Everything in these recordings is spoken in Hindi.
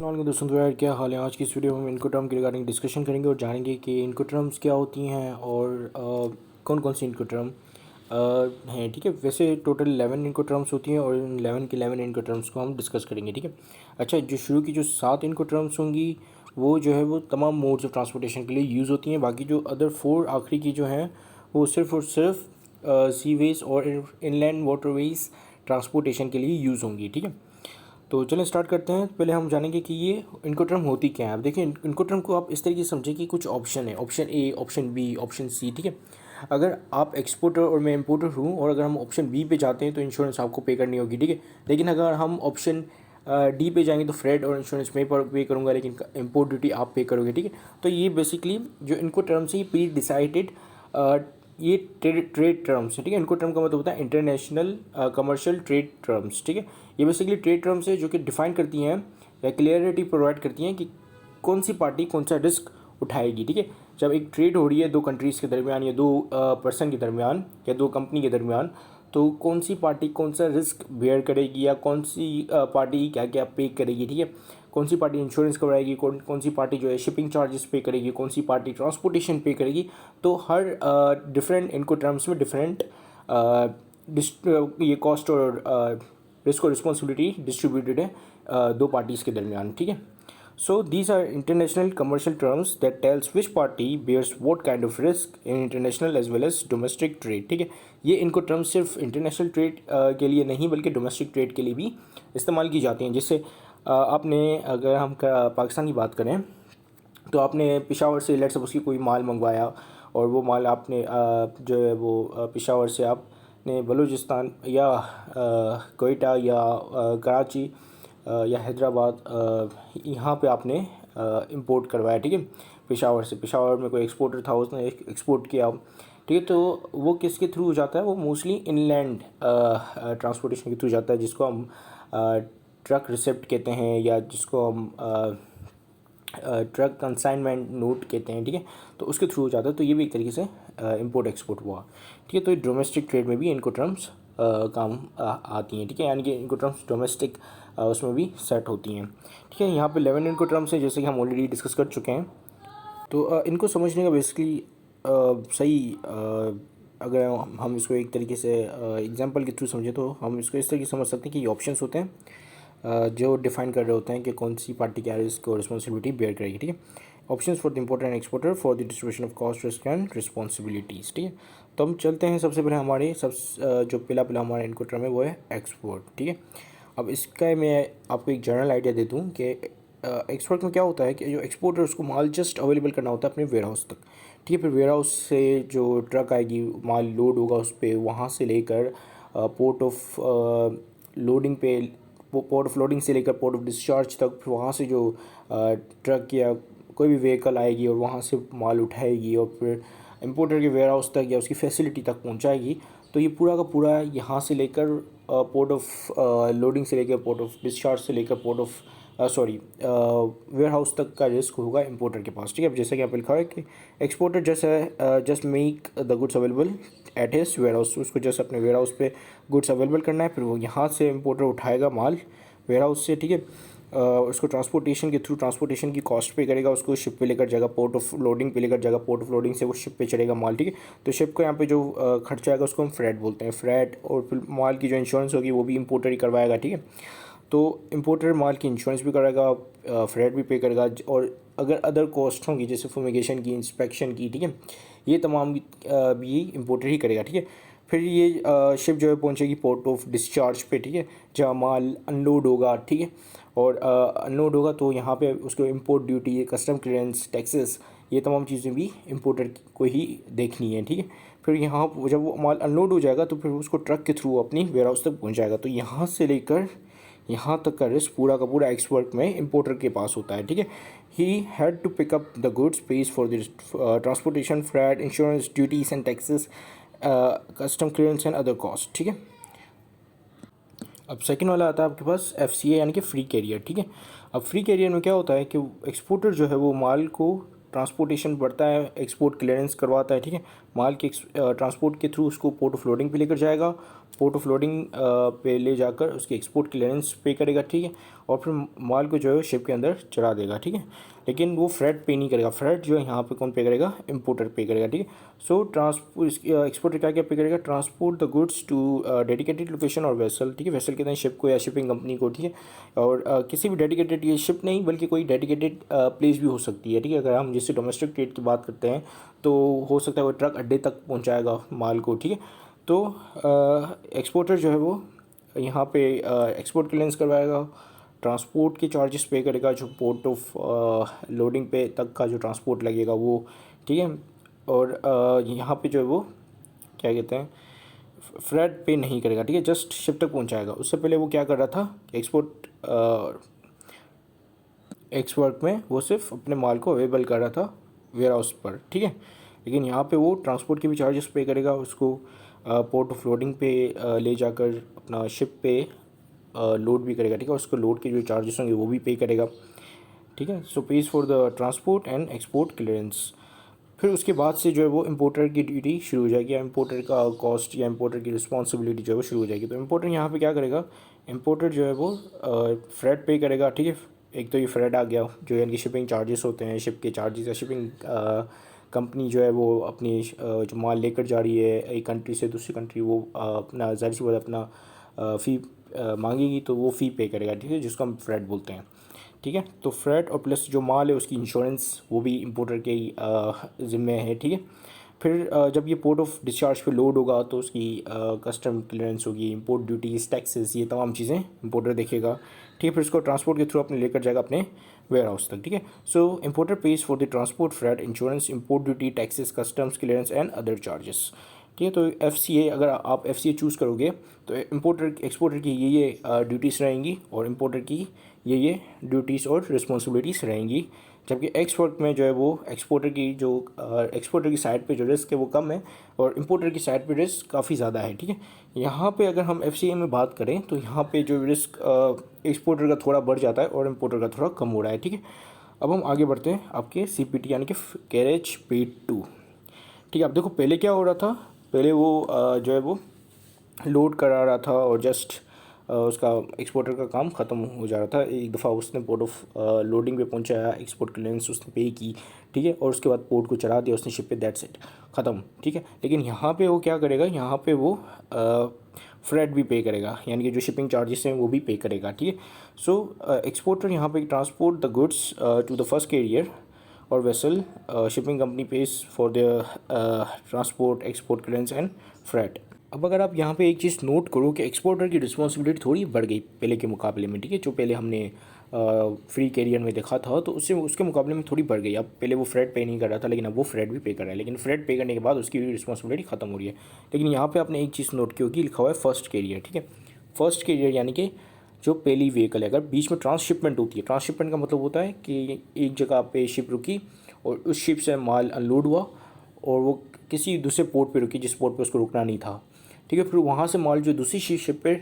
अस्सलाम दोस्तों, तो यार क्या हाल है। आज की इस वीडियो में हम इनकोटर्म के रिगार्डिंग डिस्कशन करेंगे और जानेंगे कि इनकोटर्म्स क्या होती हैं और कौन कौन सी इनकोटर्म हैं। ठीक है, वैसे टोटल 11 इनकोटर्म्स होती हैं और इन 11 के 11 इनकोटर्म्स को हम डिस्कस करेंगे। ठीक है, अच्छा, जो शुरू की जो 7 इनकोटर्म्स होंगी वो जो है वो तमाम मोड्स ऑफ ट्रांसपोर्टेशन के लिए यूज़ होती हैं। बाकी जो अदर 4 आखिरी की जो हैं वो सिर्फ़ और सिर्फ सीवेज़ और इनलैंड वाटरवेज़ ट्रांसपोर्टेशन के लिए यूज़ होंगी। ठीक है, तो चलें स्टार्ट करते हैं। पहले हम जानेंगे कि ये इनकोटर्म होती क्या है। अब देखिए, इनकोटर्म को आप इस तरीके से समझें कि कुछ ऑप्शन है, option A, option B, option C. ठीक है, अगर आप एक्सपोर्टर और मैं इम्पोर्टर हूँ और अगर हम ऑप्शन बी पे जाते हैं तो इंश्योरेंस आपको पे करनी होगी। ठीक है, लेकिन अगर हम ऑप्शन डी पे जाएंगे तो फ्रेड और इंश्योरेंस मैं पे करूँगा, लेकिन इम्पोर्ट ड्यूटी आप पे करोगे। ठीक है, तो ये बेसिकली जो इनकोटर्म्स है ये प्री डिसाइडेड ये ट्रेड टर्म्स है। ठीक है, इनको टर्म का मतलब होता है इंटरनेशनल कमर्शियल ट्रेड टर्म्स। ठीक है, ये बेसिकली ट्रेड टर्म्स है जो कि डिफाइन करती हैं या क्लियरिटी प्रोवाइड करती हैं कि कौन सी पार्टी कौन सा रिस्क उठाएगी। ठीक है, जब एक ट्रेड हो रही है दो कंट्रीज़ के दरमियान या दो पर्सन के दरमियान या दो कंपनी के दरमियान, तो कौन सी पार्टी कौन सा रिस्क बेयर करेगी या कौन सी पार्टी क्या क्या पे करेगी। ठीक है, कौन सी पार्टी इंश्योरेंस करवाएगी, कौन कौन सी पार्टी जो है शिपिंग चार्जेस पे करेगी, कौन सी पार्टी ट्रांसपोर्टेशन पे करेगी। तो हर डिफरेंट इनको टर्म्स में डिफरेंट ये कॉस्ट और रिस्क और रिस्पॉन्सिबिलिटी डिस्ट्रीब्यूटेड है दो पार्टीज़ के दरमियान। ठीक है, so these are international commercial terms that tells which party bears what kind of risk in international as well as domestic trade. ठीक है, ये इनको टर्म्स सिर्फ इंटरनेशनल ट्रेड के लिए नहीं बल्कि डोमेस्टिक ट्रेड के लिए भी इस्तेमाल की जाती हैं। जिससे आपने अगर हम पाकिस्तान की बात करें तो आपने पेशावर से लेट्स सपोज की कोई माल मंगवाया और वो माल आपने जो है वो पेशावर से आपने बलूचिस्तान या कोयटा या कराची या हैदराबाद यहाँ पे आपने इंपोर्ट करवाया। ठीक है, पेशावर से, पेशावर में कोई एक्सपोर्टर था उसने एक्सपोर्ट किया। ठीक है, तो वो किसके थ्रू हो जाता है, वो मोस्टली इनलैंड ट्रांसपोर्टेशन के थ्रू जाता है, जिसको हम ट्रक रिसिप्ट कहते हैं या जिसको हम ट्रक कंसाइनमेंट नोट कहते हैं। ठीक है, तो उसके थ्रू हो जाता है। तो ये भी एक तरीके से इंपोर्ट एक्सपोर्ट हुआ। ठीक है, तो डोमेस्टिक ट्रेड में भी इनको टर्म्स काम आती हैं। ठीक है, यानी कि इनको टर्म्स डोमेस्टिक उसमें भी सेट होती हैं। ठीक है, यहाँ पे 11 इनको टर्म्स हैं जैसे कि हम ऑलरेडी डिस्कस कर चुके हैं। तो इनको समझने का बेसिकली सही अगर हम इसको एक तरीके से एग्जांपल के थ्रू समझें तो हम इसको इस तरीके से समझ सकते हैं कि ये ऑप्शंस होते हैं जो डिफाइन कर रहे होते हैं कि कौन सी पार्टी क्या रिस्क और रिस्पॉन्सिबिलिटी बेयर करेगी। ठीक है, options for the importer and exporter for the distribution of cost risk and responsibilities. ठीक है, तो हम चलते हैं सबसे पहले हमारे जो पहला हमारा इनको टर्म है वो है एक्सपोर्ट। ठीक है, अब इसका मैं आपको एक जनरल आइडिया दे दूँ कि एक्सपोर्ट में क्या होता है कि जो एक्सपोर्टर है उसको माल जस्ट अवेलेबल करना होता है अपने वेयर हाउस तक। ठीक है, फिर वेयर हाउस से जो ट्रक आएगी माल लोड होगा उस पर, वहाँ से लेकर पोर्ट ऑफ लोडिंग पे, पोर्ट ऑफ लोडिंग से लेकर पोर्ट ऑफ डिस्चार्ज तक, फिर वहाँ से जो ट्रक या कोई भी व्हीकल आएगी और वहाँ से माल उठाएगी और फिर इम्पोर्टर के वेयर हाउस तक या उसकी फैसिलिटी तक पहुँचाएगी। तो ये पूरा का पूरा यहाँ से लेकर पोर्ट ऑफ लोडिंग से लेकर पोर्ट ऑफ डिस्चार्ज से लेकर पोर्ट ऑफ वेयर हाउस तक का रिस्क होगा इम्पोर्टर के पास। ठीक है, अब जैसा कि यहाँ पे लिखा है कि exporter just make the goods available at his ware house, उसको जस्ट अपने वेयर हाउस पे गुड्स अवेलेबल करना है, फिर वो यहाँ से इम्पोर्टर उठाएगा माल वेयर हाउस से। ठीक है, उसको ट्रांसपोर्टेशन के थ्रू ट्रांसपोर्टेशन की कॉस्ट पे करेगा, उसको शिप पे लेकर जाएगा, पोर्ट ऑफ लोडिंग पे लेकर जाएगा, पोर्ट ऑफ लोडिंग से वो शिप पे चढ़ेगा माल। ठीक है, तो शिप को यहाँ पे जो खर्चा आएगा उसको हम फ्रेट बोलते हैं, फ्रेट। और फिर माल की जो इंश्योरेंस होगी वो भी इम्पोर्टर ही करवाएगा। ठीक है, तो इम्पोर्टर माल की इंश्योरेंस भी कराएगा, फ्रेट भी पे करेगा, और अगर अदर कॉस्ट होंगी जैसे फुमिगेशन की, इंस्पेक्शन की, ठीक है, ये तमाम भी इम्पोर्टर ही करेगा। ठीक है, फिर ये शिप जो है पहुंचेगी पोर्ट ऑफ डिस्चार्ज पे। ठीक है, जहाँ माल अनलोड होगा। ठीक है, और अनलोड होगा तो यहाँ पे उसको import duty, custom clearance, taxes, ये तमाम चीज़ें भी इम्पोर्टर को ही देखनी है। ठीक है, फिर यहाँ जब वो माल अनलोड हो जाएगा तो फिर उसको ट्रक के थ्रू अपनी वेयर हाउस तक पहुँचाएगा। तो यहाँ से लेकर यहाँ तक का रिस्क पूरा का पूरा एक्सपोर्ट में इम्पोर्टर के पास होता है। ठीक है, he had to pick up the goods, pays for the transportation, freight, insurance, duties and taxes, custom clearance and other cost. ठीक है, अब सेकंड वाला आता है आपके पास FCA यानी कि फ्री कैरियर। ठीक है, अब फ्री कैरियर में क्या होता है कि एक्सपोर्टर जो है वो माल को ट्रांसपोर्टेशन बढ़ता है, एक्सपोर्ट क्लियरेंस करवाता है। ठीक है, माल के ट्रांसपोर्ट के थ्रू उसको पोर्ट ऑफ लोडिंग पे लेकर जाएगा, पोर्ट ऑफ लोडिंग पे ले जाकर उसकी एक्सपोर्ट क्लियरेंस पे करेगा, ठीक है, और फिर माल को जो है शिप के अंदर चढ़ा देगा, ठीक है। लेकिन वो फ्रेट पे नहीं करेगा, फ्रेट जो है यहाँ पे कौन पे करेगा, इंपोर्टर पे करेगा, ठीक है। सो ट्रांसपोर्ट एक्सपोर्टर क्या क्या पे करेगा, transport the goods to dedicated location और वेसल, ठीक है, वेसल कहते हैं शिप को या शिपिंग कंपनी को, ठीक है। और किसी भी डेडिकेटेड, ये शिप नहीं बल्कि कोई डेडिकेटेड प्लेस भी हो सकती है, ठीक है। अगर हम जैसे डोमेस्टिक ट्रेड की बात करते हैं तो हो सकता है वो ट्रक अड्डे तक पहुँचाएगा माल को, ठीक है। तो एक्सपोर्टर जो है वो यहाँ पे एक्सपोर्ट क्लियरेंस करवाएगा, ट्रांसपोर्ट के चार्जेस पे करेगा, जो पोर्ट ऑफ लोडिंग पे तक का जो ट्रांसपोर्ट लगेगा वो, ठीक है। और यहाँ पे जो है वो क्या कहते हैं, फ्रेट पे नहीं करेगा, ठीक है, जस्ट शिप तक पहुँचाएगा। उससे पहले वो क्या कर रहा था, एक्सपोर्ट में वो सिर्फ अपने माल को अवेलेबल कर रहा था वेयर हाउस पर, ठीक है। लेकिन यहाँ पे वो ट्रांसपोर्ट के भी चार्जेस पे करेगा, उसको पोर्ट ऑफ लोडिंग पे ले जाकर अपना शिप पे लोड भी करेगा, ठीक है। उसको लोड के जो चार्जेस होंगे वो भी पे करेगा, ठीक है। So page for the transport and export clearance. फिर उसके बाद से जो है वो इम्पोर्टर की ड्यूटी शुरू हो जाएगी, या इम्पोर्टर का कॉस्ट या इम्पोर्टर की रिस्पॉन्सिबिलिटी जो है वो शुरू हो जाएगी। तो इम्पोर्टर यहाँ पे क्या करेगा, इम्पोर्टर जो है वो फ्रेट पे करेगा, ठीक है। एक तो ये फ्रेट आ गया, जो यानी कि शिपिंग चार्जेस होते हैं, शिप के चार्जेस, या शिपिंग कंपनी जो है वो अपनी जो माल लेकर जा रही है एक कंट्री से दूसरी कंट्री, वो अपना ज़ाहिर सी बात अपना फ़ी मांगेगी, तो वो फ़ी पे करेगा, ठीक है, जिसको हम फ्रेट बोलते हैं, ठीक है। तो फ्रेट और प्लस जो माल है उसकी इंश्योरेंस वो भी इम्पोर्टर के ही ज़िम्मे है, ठीक है। फिर जब ये पोर्ट ऑफ डिस्चार्ज पे लोड होगा तो उसकी कस्टम क्लियरेंस होगी, इंपोर्ट ड्यूटीज़, टैक्सेस, ये तमाम चीज़ें इंपोर्टर देखेगा, ठीक है। फिर उसको ट्रांसपोर्ट के थ्रू अपने लेकर जाएगा अपने वेयर हाउस तक, ठीक है। So importer pays for the transport, freight, insurance, import duty, taxes, customs clearance and other charges, ठीक है। तो FCA, अगर आप FCA चूज़ करोगे तो इंपोर्टर एक्सपोर्टर की ये ड्यूटीज़ रहेंगी और इंपोर्टर की ये ड्यूटीज़ और रिस्पॉन्सिबिलिटीज़ रहेंगी। जबकि एक्सपोर्ट में जो है वो एक्सपोर्टर की जो एक्सपोर्टर की साइड पे जो रिस्क है वो कम है और इंपोर्टर की साइड पे रिस्क काफ़ी ज़्यादा है, ठीक है। यहाँ पे अगर हम FCA में बात करें तो यहाँ पे जो रिस्क एक्सपोर्टर का थोड़ा बढ़ जाता है और इंपोर्टर का थोड़ा कम हो रहा है, ठीक है। अब हम आगे बढ़ते हैं आपके CPT यानी कि कैरेज पेड टू, ठीक है। अब देखो पहले क्या हो रहा था, पहले वो जो है वो लोड करा रहा था और जस्ट उसका एक्सपोर्टर का काम ख़त्म हो जा रहा था। एक दफ़ा उसने पोर्ट ऑफ लोडिंग पे पहुंचाया, एक्सपोर्ट क्लियरेंस उसने पे की, ठीक है, और उसके बाद पोर्ट को चढ़ा दिया उसने शिप पे, दैट्स इट, ख़त्म, ठीक है। लेकिन यहाँ पे वो क्या करेगा, यहाँ पे वो फ्रेट भी पे करेगा, यानी कि जो शिपिंग चार्जेस हैं वो भी पे करेगा, ठीक है। सो एक्सपोर्टर यहाँ पे transport the goods to the first carrier और vessel, shipping company pays for the transport, export clearance and freight. अब अगर आप यहाँ पे एक चीज़ नोट करो कि एक्सपोर्टर की रिस्पॉन्सिबिलिटी थोड़ी बढ़ गई पहले के मुकाबले में, ठीक है। जो पहले हमने फ्री कैरियर में देखा था तो उससे उसके मुकाबले में थोड़ी बढ़ गई। अब पहले वो फ्रेट पे नहीं कर रहा था लेकिन अब वो फ्रेट भी पे कर रहा है, लेकिन फ्रेट पे करने के बाद उसकी रिस्पॉन्सिबिलिटी खत्म हो रही है। लेकिन यहाँ पर आपने एक चीज़ नोट की होगी, लिखा हुआ है फर्स्ट कैरियर, ठीक है। फर्स्ट कैरियर यानी कि जो पहली व्हीकल है, अगर बीच में ट्रांसशिपमेंट होती है, ट्रांसशिपमेंट का मतलब होता है कि एक जगह पे शिप रुकी और उस शिप से माल अनलोड हुआ और वो किसी दूसरे पोर्ट पे रुकी जिस पोर्ट पे उसको रुकना नहीं था, ठीक है। फिर वहाँ से माल जो दूसरी शिप पे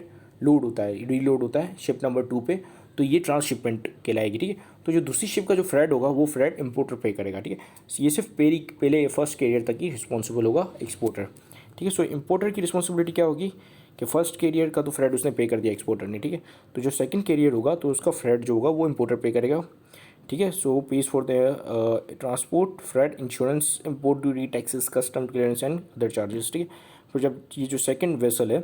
लोड होता है, रीलोड होता है शिप नंबर 2 पे, तो ये ट्रांसशिपमेंट कहलाएगी, ठीक है। तो जो दूसरी शिप का जो फ्रेट होगा वो फ्रेट इंपोर्टर पे करेगा, ठीक है। ये सिर्फ पहले फर्स्ट कैरियर तक ही रिस्पॉन्सिबल होगा एक्सपोर्टर, ठीक है। सो इंपोर्टर की रिस्पॉन्सिबिलिटी क्या होगी कि फर्स्ट कैरियर का तो फ्रेट उसने पे कर दिया एक्सपोर्टर ने, ठीक है। तो जो सेकंड कैरियर होगा तो उसका फ्रेट जो होगा वो इंपोर्टर पे करेगा, ठीक है। So page for the transport, freight, insurance, import duty, taxes, custom clearance and other charges, ठीक है। फिर जब ये जो सेकंड वेसल है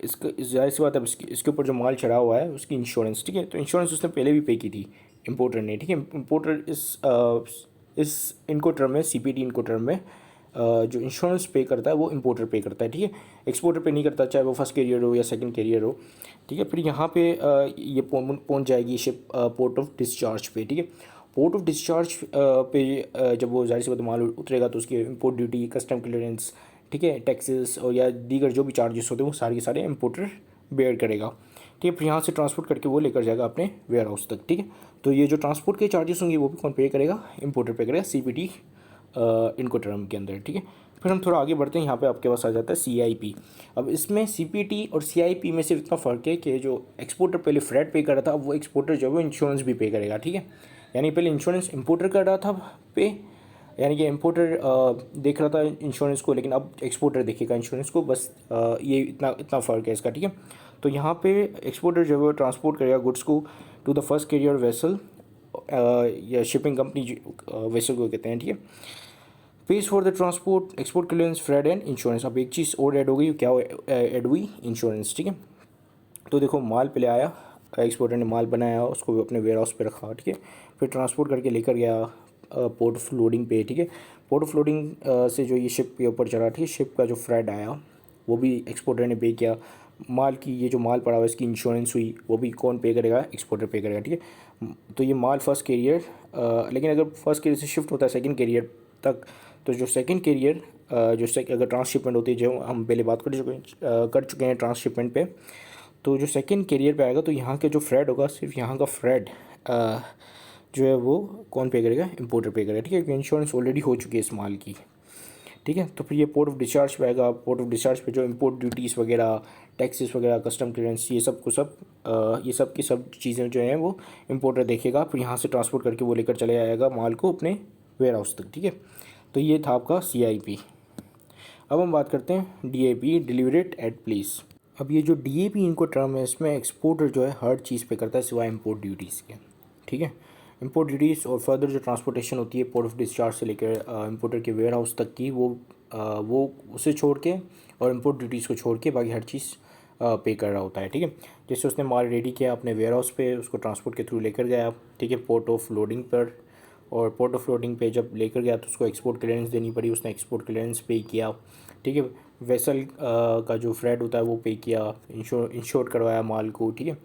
इसका ज़ाहिर सी बात है इसके ऊपर जो माल चढ़ा हुआ है उसकी इंश्योरेंस, ठीक है। तो इंश्योरेंस उसने पहले भी पे की थी इंपोर्टर ने, ठीक है। इंपोर्टर इस इनको टर्म में CPT इनको टर्म में जो इंश्योरेंस पे करता है वो इंपोर्टर पे करता है, ठीक है। एक्सपोर्टर पे नहीं करता, चाहे वो फर्स्ट कैरियर हो या सेकंड कैरियर हो, ठीक है। फिर यहाँ पे ये पहुँच जाएगी शिप पोर्ट ऑफ डिस्चार्ज पे, ठीक है। पोर्ट ऑफ डिस्चार्ज पे जब वो ज़ाहिर सी बात माल उतरेगा तो उसकी इंपोर्ट ड्यूटी, कस्टम क्लियरेंस, ठीक है, टैक्सेस और या दीगर जो भी चार्जेस होते हैं वो सारे के सारे इंपोर्टर बेयर करेगा, ठीक है। फिर यहाँ से ट्रांसपोर्ट करके वो लेकर जाएगा अपने वेयर हाउस तक, ठीक है। तो ये जो ट्रांसपोर्ट के चार्जेस होंगे वो भी कौन पे करेगा, इंपोर्टर पे करेगा, CPT इनको टर्म के अंदर, ठीक है। फिर हम थोड़ा आगे बढ़ते हैं, यहाँ पे आपके पास आ जाता है CIP। अब इसमें CPT और CIP में से इतना फ़र्क है कि जो एक्सपोर्टर पहले फ्रेट पे कर रहा था अब वो एक्सपोर्टर जो है वो इंश्योरेंस भी पे करेगा, ठीक है। यानी पहले इंश्योरेंस इंपोर्टर कर रहा था पे यानी कि इम्पोर्टर देख रहा था इंश्योरेंस को, लेकिन अब एक्सपोर्टर देखेगा इंश्योरेंस को, बस ये इतना इतना फ़र्क है इसका, ठीक है। तो यहाँ पे एक्सपोर्टर जो है वो ट्रांसपोर्ट करेगा गुड्स को to the first carrier vessel, या शिपिंग कंपनी वेसल को कहते हैं, ठीक है। Pays for the transport, export clearance, freight and insurance. अब एक चीज़ और ऐड हो गई, क्या ऐड हुई? इंश्योरेंस, ठीक है। तो देखो माल पहले आया, एक्सपोर्टर ने माल बनाया, उसको अपने वेयर हाउस पे रखा, ठीक है। फिर ट्रांसपोर्ट करके लेकर गया पोर्ट ऑफ लोडिंग पे, ठीक है। पोर्ट ऑफ लोडिंग से जो ये शिप के ऊपर चढ़ा, ठीक है, शिप का जो फ्रेड आया वो भी एक्सपोर्टर ने पे किया। माल की ये जो माल पड़ा हुआ इसकी इंश्योरेंस हुई, वो भी कौन पे करेगा? एक्सपोर्टर पे करेगा, ठीक है। तो ये माल फर्स्ट कैरियर, लेकिन अगर फर्स्ट कैरियर से शिफ्ट होता है सेकंड कैरियर तक, तो जो सेकंड कैरियर अगर ट्रांसशिपमेंट होती है, जो हम पहले बात कर चुके हैं ट्रांसशिपमेंट पे, तो जो सेकंड कैरियर पे आएगा तो यहाँ के जो फ्रेड होगा, सिर्फ यहाँ का फ्रेड जो है वो कौन पे करेगा? इंपोर्टर पे करेगा, ठीक है, क्योंकि इंश्योरेंस ऑलरेडी हो चुकी है इस माल की, ठीक है। तो फिर ये पोर्ट ऑफ डिस्चार्ज पे आएगा। पोर्ट ऑफ डिस्चार्ज पे जो इंपोर्ट ड्यूटीज़ वगैरह, टैक्सेस वगैरह, कस्टम क्लियरेंस, ये सब को सब ये सब की सब चीज़ें जो हैं वो इंपोर्टर देखेगा। फिर यहाँ से ट्रांसपोर्ट करके वो लेकर चले आएगा माल को अपने वेयर हाउस तक, ठीक है। तो ये था आपका CIP। अब हम बात करते हैं DAP, डिलीवरेट एट प्लेस। अब ये जो DAP इनको टर्म है, इसमें एक्सपोर्टर जो है हर चीज़ पे करता है सिवाय इंपोर्ट ड्यूटीज़ के, ठीक है। इंपोर्ट ड्यूटीज़ और फर्दर जो ट्रांसपोर्टेशन होती है पोर्ट ऑफ डिस्चार्ज से लेकर इंपोर्टर के वेयर हाउस तक की, वो उसे छोड़ के और इंपोर्ट ड्यूटीज़ को छोड़ के बाकी हर चीज़ पे कर रहा होता है, ठीक है। जैसे उसने माल रेडी किया अपने वेयर हाउस पे, उसको ट्रांसपोर्ट के थ्रू लेकर गया, ठीक है, पोर्ट ऑफ लोडिंग पर, और पोर्ट ऑफ लोडिंग पे जब लेकर गया तो उसको एक्सपोर्ट क्लियरेंस देनी पड़ी, उसने एक्सपोर्ट क्लियरेंस पे किया, ठीक है। वेसल का जो फ्रेड होता है वो पे किया, इंश्योर करवाया माल को, ठीक है।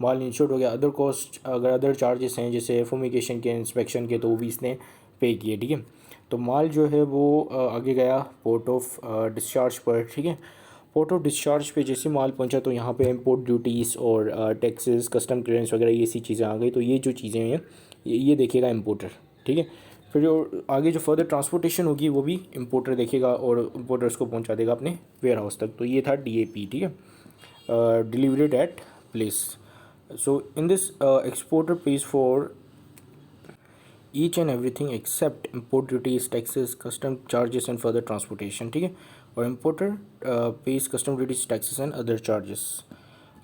माल इंश्योर हो गया। अदर कॉस्ट, अगर अदर चार्जेस हैं जैसे फुमिगेशन के, इंस्पेक्शन के, तो वो भी इसने पे किए, ठीक है। तो माल जो है वो आगे गया पोर्ट ऑफ डिस्चार्ज पर, ठीक है। पोर्ट ऑफ डिस्चार्ज पे जैसे माल पहुंचा तो यहाँ पे इंपोर्ट ड्यूटीज़ और टैक्सेस, कस्टम क्लियरेंस वगैरह ये सी चीज़ें आ गई। तो ये जो चीज़ें हैं ये देखेगा इंपोर्टर, ठीक है। फिर जो आगे जो फर्दर ट्रांसपोर्टेशन होगी वो भी इंपोर्टर देखेगा और इंपोर्टर उसको पहुंचा देगा अपने वेयर हाउस तक। तो ये था DAP, ठीक है, delivered at place. So in this exporter pays for each and everything except import duties, taxes, custom charges and further transportation, ठीक है। और importer pays custom duties, taxes and other charges.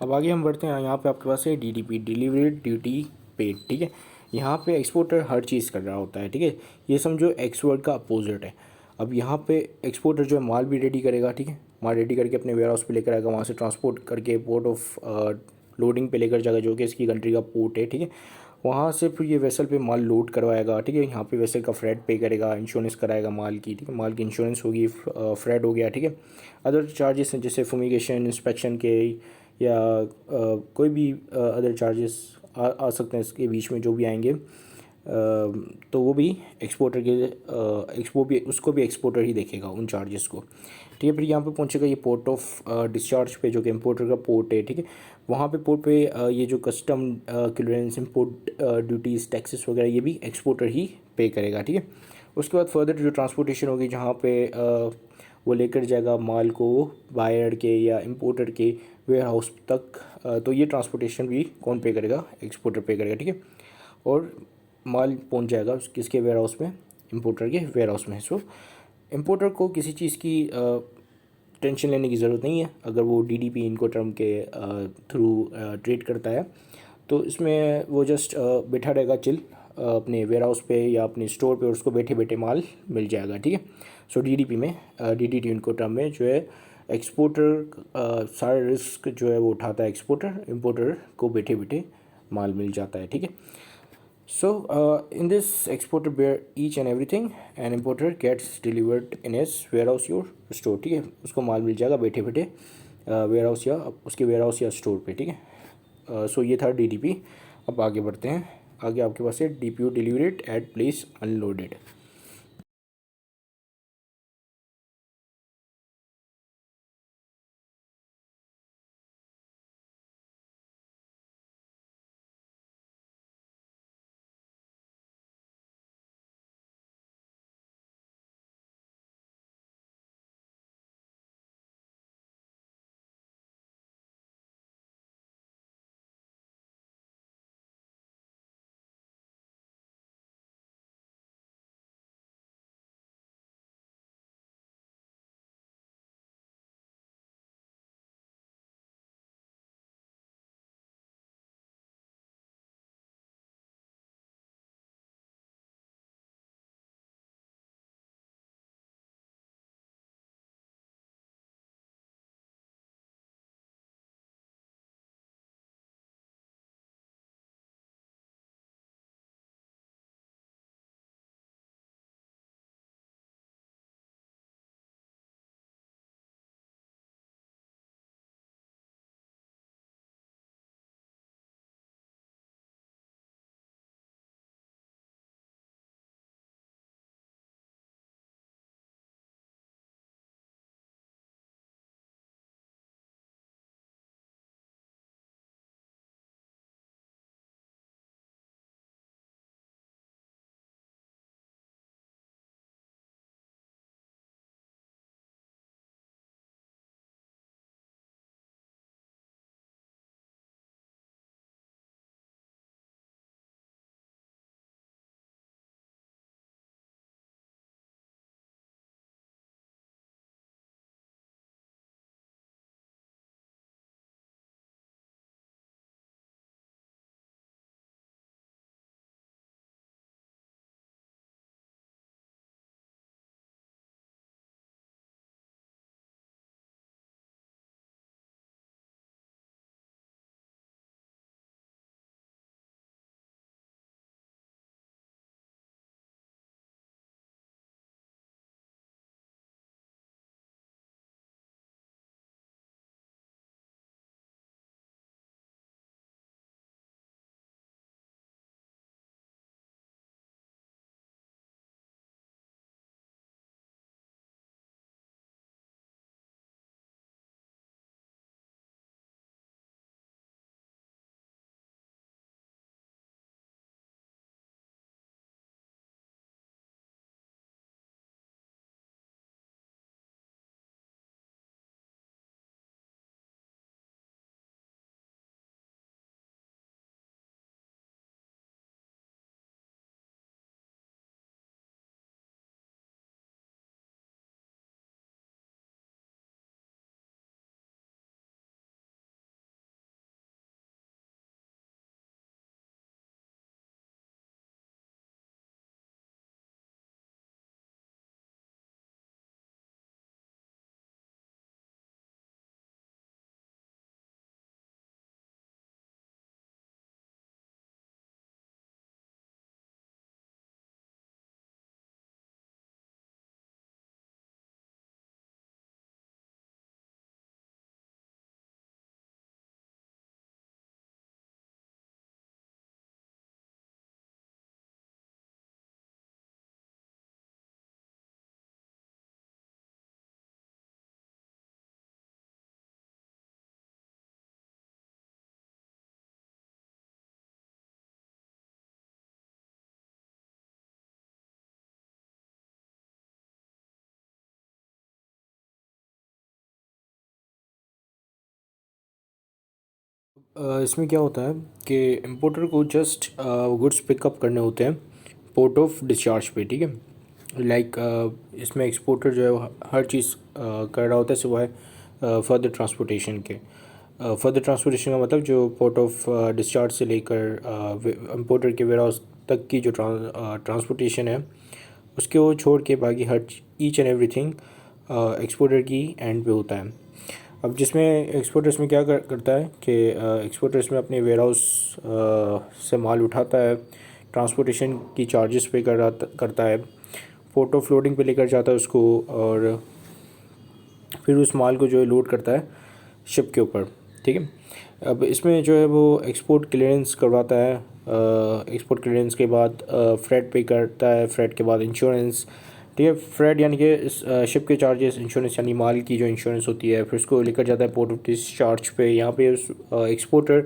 अब आगे हम बढ़ते हैं, यहाँ पे आपके पास है DDP, डिलीवरेड ड्यूटी पेड, ठीक है। यहाँ पे एक्सपोर्टर हर चीज़ कर रहा होता है, ठीक है। ये समझो एक्सपोर्ट का अपोजिट है। अब यहाँ पे एक्सपोर्टर जो है माल भी रेडी करेगा, ठीक है, माल रेडी करके अपने वेयर हाउस पे लेकर आएगा, वहाँ से ट्रांसपोर्ट करके पोर्ट ऑफ लोडिंग पे लेकर जाएगा, जो कि इसकी कंट्री का पोर्ट है, ठीक है। वहाँ से फिर ये वेसल पे माल लोड करवाएगा, ठीक है। यहाँ पे वेसल का फ्रेड पे करेगा, इंश्योरेंस कराएगा माल की, ठीक है, माल की इंश्योरेंस होगी, फ्रेड हो गया, ठीक है। अदर चार्जेस हैं जैसे फुमिगेशन, इंस्पेक्शन के, या कोई भी अदर चार्जेस आ सकते हैं इसके बीच में, जो भी आएंगे तो वो भी एक्सपोर्टर के एक्सपो भी उसको भी एक्सपोर्टर ही देखेगा उन चार्जेस को, ठीक है। फिर यहाँ पे पहुँचेगा ये पोर्ट ऑफ डिस्चार्ज पे, जो कि इम्पोर्टर का पोर्ट है, ठीक है। वहाँ पे पोर्ट पे ये जो custom clearance, import duties, taxes वगैरह ये भी एक्सपोर्टर ही पे करेगा, ठीक है। उसके बाद फर्दर जो ट्रांसपोर्टेशन होगी, जहाँ पे वो लेकर जाएगा माल को बायर के या इम्पोर्टर के वेयर हाउस तक, तो ये ट्रांसपोर्टेशन भी कौन पे करेगा? एक्सपोर्टर पे करेगा, ठीक है। और माल पहुंच जाएगा किसके वेयर हाउस में? इंपोर्टर के वेयर हाउस में। सो इंपोर्टर को किसी चीज़ की टेंशन लेने की ज़रूरत नहीं है अगर वो DDP इनको टर्म के थ्रू ट्रेड करता है। तो इसमें वो जस्ट बैठा रहेगा चिल अपने वेयर हाउस पे या अपने स्टोर पे, और उसको बैठे बैठे माल मिल जाएगा, ठीक है। सो DDP में DDT इनको टर्म में जो है एक्सपोर्टर सारा रिस्क जो है वो उठाता है एक्सपोर्टर, इंपोर्टर को बैठे बैठे माल मिल जाता है, ठीक है। So, in this, exporter bear each and everything, and importer gets delivered in his warehouse your store, ठीक है। उसको माल मिल जाएगा बैठे बैठे वेयर हाउस या उसके वेयर हाउस या स्टोर पे, ठीक है। सो ये था DDP। अब आगे बढ़ते हैं, आगे आपके पास है DPO, डिलीवरेड एट प्लेस अनलोडेड। इसमें क्या होता है कि इम्पोर्टर को जस्ट गुड्स पिकअप करने होते हैं पोर्ट ऑफ डिस्चार्ज पे, ठीक है। लाइक इसमें एक्सपोर्टर जो है वो हर चीज़ कर रहा होता है सिवाय फर्दर ट्रांसपोर्टेशन के। फर्दर ट्रांसपोर्टेशन का मतलब जो पोर्ट ऑफ डिस्चार्ज से लेकर इम्पोर्टर के वेयर हाउस तक की जो ट्रांसपोर्टेशन है उसके वो छोड़ के बाकी हर ईच एंड एवरीथिंग एक्सपोर्टर की एंड पे होता है। अब जिसमें एक्सपोर्टर इसमें क्या करता है कि एक्सपोर्टर इसमें अपने वेयर हाउस से माल उठाता है, ट्रांसपोर्टेशन की चार्जेस पे करता है, पोर्ट ऑफ लोडिंग पे लेकर जाता है उसको, और फिर उस माल को जो है लोड करता है शिप के ऊपर, ठीक है। अब इसमें जो है वो एक्सपोर्ट क्लियरेंस करवाता है, एक्सपोर्ट क्लियरेंस के बाद फ्रेट पे करता है, फ्रेट के बाद इंश्योरेंस, ठीक है। फ्रेट यानी कि शिप के चार्जेस, इंश्योरेंस यानी माल की जो इंश्योरेंस होती है, फिर उसको लेकर जाता है पोर्ट ऑफ डिस्चार्ज पे। यहाँ पे उस एक्सपोर्टर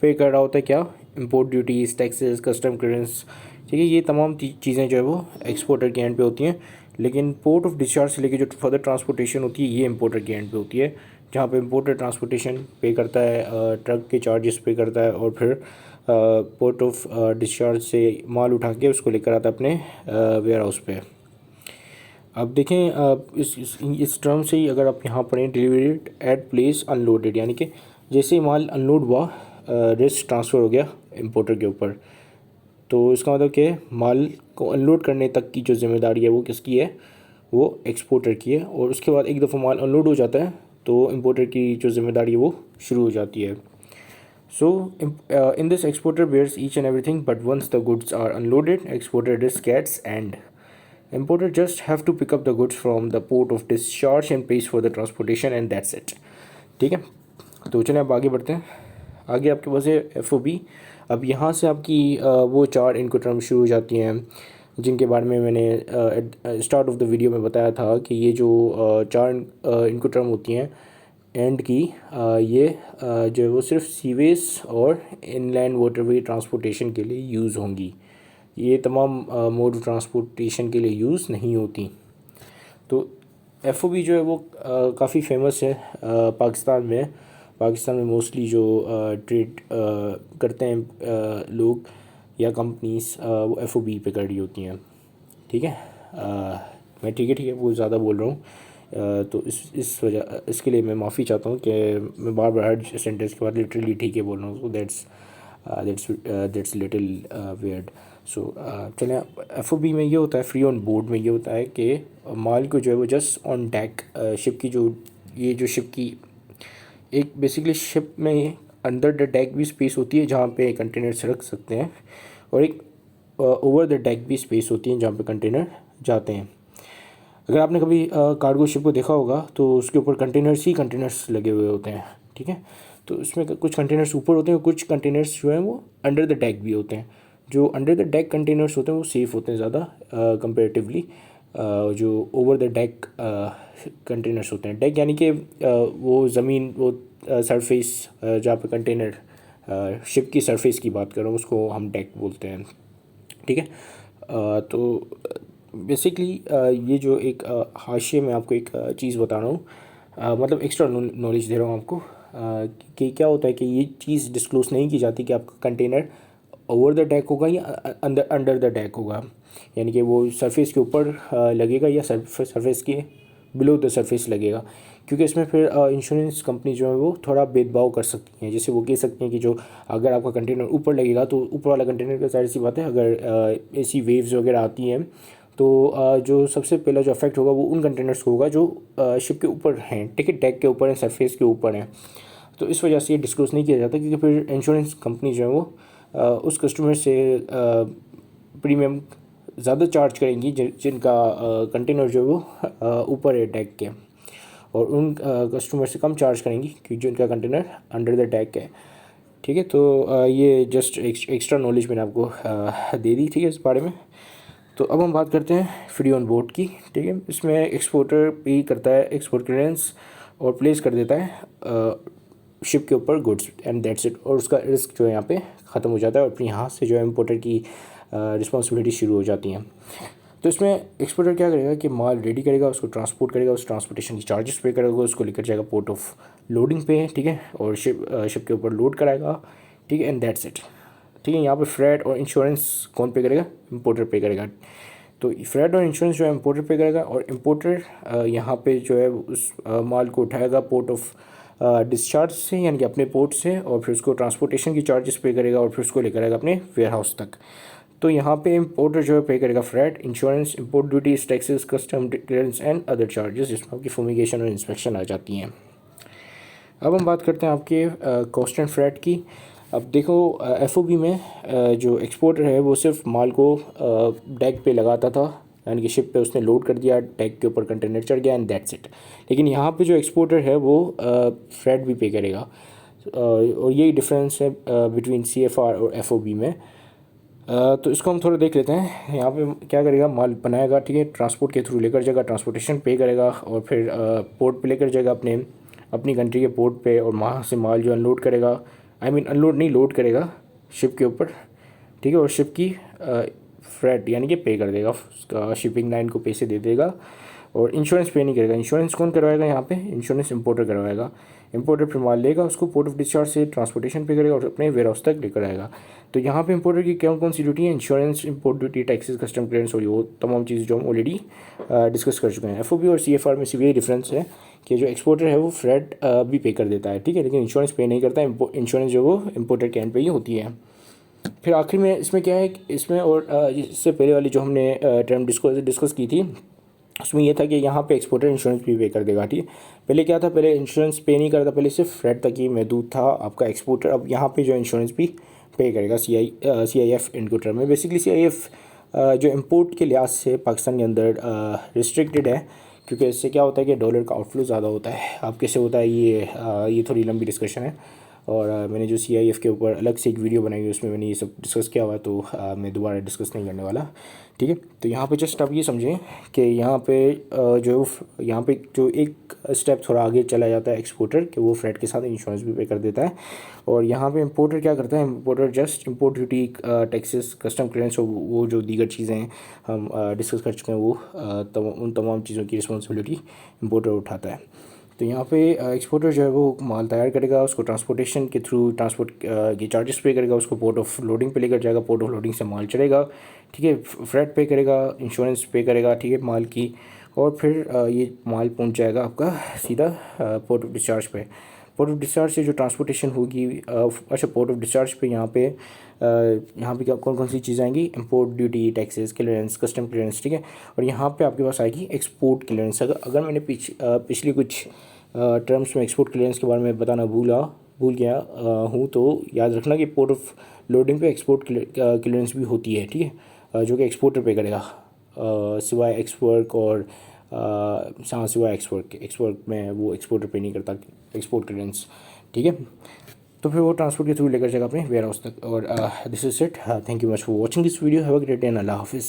पे कर रहा होता है क्या, import duties, taxes, custom clearance, ठीक है। ये तमाम चीज़ें जो है वो एक्सपोर्टर के एंड पे होती हैं, लेकिन पोर्ट ऑफ डिस्चार्ज से लेकर जो फर्दर ट्रांसपोर्टेशन होती है ये इंपोर्टर के एंड पे होती है, जहाँ पे इंपोर्टर ट्रांसपोर्टेशन पे करता है, ट्रक के चार्जेस पे करता है, और फिर पोर्ट ऑफ डिस्चार्ज से माल उठा के उसको लेकर आता है अपने वेयर हाउस पे। अब देखें इस टर्म से ही अगर आप यहाँ पढ़ें डिलीवरीड एट प्लेस अनलोडेड, यानी कि जैसे ही माल अनलोड हुआ रिस्क ट्रांसफ़र हो गया इंपोर्टर के ऊपर। तो इसका मतलब कि माल को अनलोड करने तक की जो ज़िम्मेदारी है वो किसकी है, वो एक्सपोर्टर की है, और उसके बाद एक दफ़ा माल अनलोड हो जाता है तो इंपोर्टर की जो ज़िम्मेदारी है वो शुरू हो जाती है। So, in this, exporter bears each and everything, but once the goods are unloaded, exporter risk gets end. Importer just have to pick up the goods from the port of discharge and pays for the transportation, and that's it. ठीक है, तो चलिए अब आगे बढ़ते हैं। आगे आपके पास है FOB। अब यहाँ से आपकी वो चार इनको टर्म शुरू हो जाती हैं जिनके बारे में मैंने स्टार्ट ऑफ द वीडियो में बताया था कि ये जो चार इनको टर्म होती हैं एंड की, ये जो है वो सिर्फ सीवेज और इनलैंड वाटरवे ट्रांसपोर्टेशन के लिए यूज़ होंगी। ये तमाम मोड ऑफ ट्रांसपोर्टेशन के लिए यूज़ नहीं होती। तो FOB जो है वो काफ़ी फेमस है पाकिस्तान में मोस्टली जो ट्रेड करते हैं लोग या कंपनीज, वो FOB पे कर रही होती हैं, ठीक है। मैं ठीक है वो ज़्यादा बोल रहा हूँ, तो इसके लिए मैं माफ़ी चाहता हूँ कि मैं बार बार हर सेंटेंस के बाद लिटरली ठीक है बोल रहा हूँ, सो दैट्स लिटिल वियर्ड। सो चलें, FOB में ये होता है, फ्री ऑन बोर्ड में ये होता है कि माल को जो है वो जस्ट ऑन डेक शिप की जो शिप की एक बेसिकली शिप में अंडर द डेक भी स्पेस होती है जहाँ पे कंटेनर्स रख सकते हैं, और एक ओवर द डेक भी स्पेस होती है जहाँ पे कंटेनर जाते हैं। अगर आपने कभी कार्गो शिप को देखा होगा तो उसके ऊपर कंटेनर्स लगे हुए होते हैं, ठीक है। तो उसमें कुछ कंटेनर्स ऊपर होते हैं, कुछ कंटेनर्स जो हैं वो अंडर द डेक भी होते हैं। जो अंडर द डेक कंटेनर्स होते हैं वो सेफ़ होते हैं ज़्यादा कंपेरेटिवली, जो ओवर द डेक कंटेनर्स होते हैं। डेक यानी कि वो ज़मीन, वो सरफेस जहाँ पे कंटेनर शिप की सरफेस की बात कर रहा हूँ, उसको हम डेक बोलते हैं, ठीक है। तो बेसिकली ये जो एक हाशिए में आपको एक चीज़ बता रहा हूँ, मतलब एक्स्ट्रा नॉलेज दे रहा हूँ आपको, कि क्या होता है कि ये चीज़ डिस्क्लोज़ नहीं की जाती कि आपका कंटेनर ओवर द डेक होगा या अंडर द डेक होगा, यानी कि वो सरफेस के ऊपर लगेगा या सरफेस के बिलो द सरफेस लगेगा, क्योंकि इसमें फिर इंश्योरेंस कंपनी जो है वो थोड़ा भेदभाव कर सकती हैं। जैसे वो कह सकती हैं कि जो अगर आपका कंटेनर ऊपर लगेगा तो ऊपर वाला कंटेनर का, जाहिर सी बात है, अगर ऐसी वेव्स वगैरह आती हैं तो जो सबसे पहला जो अफेक्ट होगा वो उन कंटेनर्स को होगा जो शिप के ऊपर हैं, ठीक है, डेक के ऊपर हैं, सरफेस के ऊपर हैं। तो इस वजह से ये डिस्क्लोज़ नहीं किया जाता, क्योंकि फिर इंश्योरेंस कंपनी जो है वो उस कस्टमर से प्रीमियम ज़्यादा चार्ज करेंगी जिनका कंटेनर जो है वो ऊपर है डेक के, और उन कस्टमर से कम चार्ज करेंगी क्योंकि जिनका कंटेनर अंडर द डेक है, ठीक है। तो ये जस्ट एक्स्ट्रा नॉलेज मैंने आपको दे दी, ठीक है, इस बारे में। तो अब हम बात करते हैं फ्री ऑन बोर्ड की, ठीक है। इसमें एक्सपोर्टर पे करता है एक्सपोर्ट क्लियरेंस और प्लेस कर देता है शिप के ऊपर गुड्स, एंड दैट्स इट, और उसका रिस्क जो है यहाँ पे ख़त्म हो जाता है, और फिर यहाँ से जो है इम्पोर्टर की रिस्पॉन्सिबिलिटी शुरू हो जाती हैं। तो इसमें एक्सपोर्टर क्या करेगा कि माल रेडी करेगा, उसको ट्रांसपोर्ट करेगा, उस ट्रांसपोर्टेशन की चार्जेस पे करेगा, उसको लेकर जाएगा पोर्ट ऑफ लोडिंग पे, ठीक है, और शिप के ऊपर लोड कराएगा, ठीक है, एंड दैट्स इट। ठीक है, यहाँ पे फ्रेट और इंश्योरेंस कौन पे करेगा? इम्पोर्टर पे करेगा। तो फ्रेट और इंश्योरेंस जो है इम्पोर्टर पे करेगा, और इम्पोर्टर यहाँ पे जो है उस माल को उठाएगा पोर्ट ऑफ डिस्चार्ज से, यानी कि अपने पोर्ट से, और फिर उसको ट्रांसपोर्टेशन की चार्जेस पे करेगा, और फिर उसको लेकर आएगा अपने वेयर हाउस तक। तो यहाँ पे इम्पोर्टर जो है पे करेगा freight, insurance, import duties, taxes, custom clearance and other charges, जिसमें आपकी फुमिगेशन और इंस्पेक्शन आ जाती हैं। अब हम बात करते हैं आपके कॉस्ट एंड फ्रेट की। अब देखो एफओबी में जो एक्सपोर्टर है वो सिर्फ माल को डैक पे लगाता था, यानी कि शिप पे उसने लोड कर दिया, डैक के ऊपर कंटेनर चढ़ गया एंड दैट्स इट। लेकिन यहाँ पे जो एक्सपोर्टर है वो फ्रेट भी पे करेगा, और यही डिफरेंस है बिटवीन सीएफआर और एफओबी में। तो इसको हम थोड़ा देख लेते हैं। यहाँ पे क्या करेगा, माल बनाएगा, ठीक है, ट्रांसपोर्ट के थ्रू लेकर जाएगा, ट्रांसपोर्टेशन पे करेगा, और फिर पोर्ट पे लेकर जाएगा अपनी कंट्री के पोर्ट पे, और वहाँ से माल जो अनलोड करेगा, अनलोड नहीं, लोड करेगा शिप के ऊपर, ठीक है, और शिप की फ्रेट यानी कि पे कर देगा, उसका शिपिंग लाइन को पैसे दे देगा, और इंश्योरेंस पे नहीं करेगा। इंश्योरेंस कौन करवाएगा यहाँ पे? इंश्योरेंस इंपोर्टर करवाएगा। इंपोर्टर फिर माल लेगा, उसको पोर्ट ऑफ डिस्चार्ज से ट्रांसपोर्टेशन पे करेगा और अपने वेयर हाउस तक लेकर आएगा। तो यहाँ पे इंपोर्टर की कौन कौन सी ड्यूटी है? Insurance, import duty, taxes, custom clearance, और वो तमाम चीज़ जो हम ऑलरेडी डिस्कस कर चुके हैं। एफओबी और सीएफआर में सिर्फ यही डिफरेंस है कि जो एक्सपोर्टर है वो फ्रेट भी पे कर देता है, ठीक है, लेकिन इंश्योरेंस पे नहीं करता। इंश्योरेंस जो वो इंपोर्टर के एंड पे ही होती है। फिर आखिर में इसमें क्या है, इसमें और इससे पहले वाली जो हमने टर्म डिस्कस की थी, उसमें यह था कि यहाँ पे एक्सपोर्टर इंश्योरेंस भी पे कर देगा, ठीक है। पहले क्या था, पहले इंश्योरेंस पे नहीं करता, पहले सिर्फ फ्रेट तक ही महदूद था आपका एक्सपोर्टर। अब यहाँ पे जो इंश्योरेंस भी पे करेगा CIF इनको टर्म में। बेसिकली CIF जो इम्पोर्ट के लिहाज से पाकिस्तान के अंदर रिस्ट्रिक्टेड है, क्योंकि इससे क्या होता है कि डॉलर का आउटफ्लो ज़्यादा होता है। अब कैसे होता है ये थोड़ी लंबी डिस्कशन है, और मैंने जो CIF के ऊपर अलग से एक वीडियो बनाई है उसमें मैंने ये सब डिस्कस किया हुआ है, तो मैं दोबारा डिस्कस नहीं करने वाला, ठीक है। तो यहाँ पे जस्ट आप ये समझें कि यहाँ पे यहाँ पे जो एक स्टेप थोड़ा आगे चला जाता है एक्सपोर्टर, कि वो फ्रेट के साथ इंश्योरेंस भी पे कर देता है, और यहाँ पे इंपोर्टर क्या करता है, importer just import duty, taxes, custom clearance, वो जो दीगर चीज़ें हम डिस्कस कर चुके हैं, वो उन तमाम चीज़ों की रिस्पॉन्सिबिलिटी इंपोर्टर उठाता है। तो यहाँ पे एक्सपोर्टर जो है वो माल तैयार करेगा, उसको ट्रांसपोर्टेशन के थ्रू ट्रांसपोर्ट के चार्जेस पे करेगा, उसको पोर्ट ऑफ लोडिंग पे लेकर जाएगा, पोर्ट ऑफ लोडिंग से माल चढ़ेगा, ठीक है, फ्रेट पे करेगा, इंश्योरेंस पे करेगा, ठीक है, माल की, और फिर ये माल पहुँच जाएगा आपका सीधा पोर्ट ऑफ डिस्चार्ज पे। पोर्ट ऑफ डिस्चार्ज से जो ट्रांसपोर्टेशन होगी, अच्छा, पोर्ट ऑफ डिस्चार्ज पे यहाँ पे क्या कौन कौन सी चीज़ें आएंगी? Import duty, taxes, clearance, custom clearance, ठीक है, और यहाँ पे आपके पास आएगी एक्सपोर्ट क्लियरेंस। अगर मैंने पिछली कुछ टर्म्स में एक्सपोर्ट क्लियरेंस के बारे में बताना भूल गया हूँ, तो याद रखना कि पोर्ट ऑफ लोडिंग पे एक्सपोर्ट क्लियरेंस भी होती है, ठीक है, जो कि एक्सपोर्टर पे करेगा, सिवाय एक्सवर्क और सिवाय एक्सवर्क में वो एक्सपोर्टर पे नहीं करता एक्सपोर्ट क्लियरेंस, ठीक है। तो फिर वो ट्रांसपोर्ट के थ्रू लेकर जाएगा अपने वेयर हाउस तक। और this is it. Thank you much for watching this video. Have a great day and अल्लाह हाफिज़।